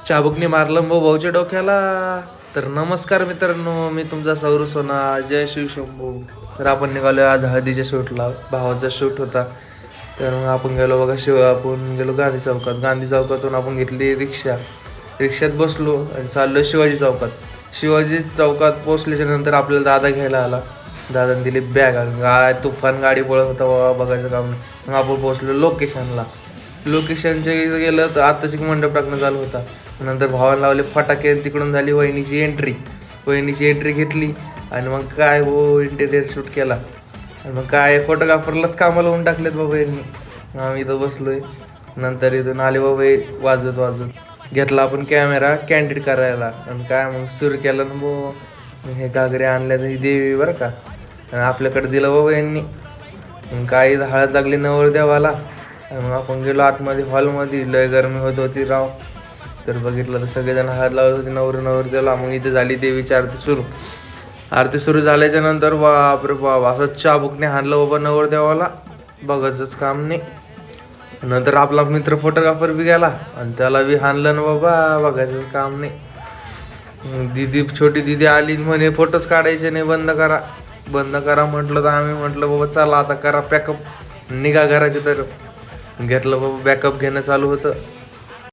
चाबुकने मारलं भाऊच्या डोक्याला. तर नमस्कार मित्रांनो, मी तुमचा सौर सोना, जय शिव शंभू. तर आपण निघालो आज हळदीच्या शूटला. भावाचा शूट होता. तर मग आपण गेलो बघा आपण गेलो गांधी चौकात. गांधी चौकातून आपण घेतली रिक्षात बसलो आणि चाललो शिवाजी चौकात. शिवाजी चौकात पोचल्याच्या नंतर आपल्याला दादा घ्यायला आला. दादाने दिली बॅग. तुफान गाडी पळत होता बाबा, बघायचं काम नाही. मग आपण पोचलो लोकेशनच्या इथं गेलं तर आत्ताची मंडप टाकणं चालू होता. नंतर भावाला लावले फटाके. तिकडून झाली वहिनीची एंट्री घेतली आणि मग काय इंटेरियर शूट केला. आणि मग काय फोटोग्राफरलाच कामाला होऊन टाकलेत बाबा यांनी. आम्ही इथं बसलोय. नंतर इथून आले बाबा वाजत घेतला आपण कॅमेरा कॅन्डिड करायला. आणि काय मग सुरू केलं ना हे घागरे आणल्या ही देवी बरं का. आणि आपल्याकडे दिलं बाबा यांनी. काही हळद लागली नवरदेवाला. आणि मग आपण गेलो आतमध्ये हॉलमध्ये. लय गरमी होत होती राव. तर बघितलं तर सगळेजण हळद लावत होते नवरदेवाला. मग इथे झाली देवीची आरती सुरू झाल्याच्या नंतर बापरे बाप असं चाबुकने हाणलं बाबा नवरदेवाला, बघायचंच काम नाही. नंतर आपला मित्र फोटोग्राफर बी गेला आणि त्याला बी हाणलं ना बाबा, बघायचं काम नाही. छोटी दिदी आली म्हणे फोटोच काढायचे नाही, बंद करा म्हटलं. तर आम्ही म्हटलं बाबा चला आता करा पॅकअप, निघा घराचे. तर घेतलं बाबा, बॅकअप घेणं चालू होतं.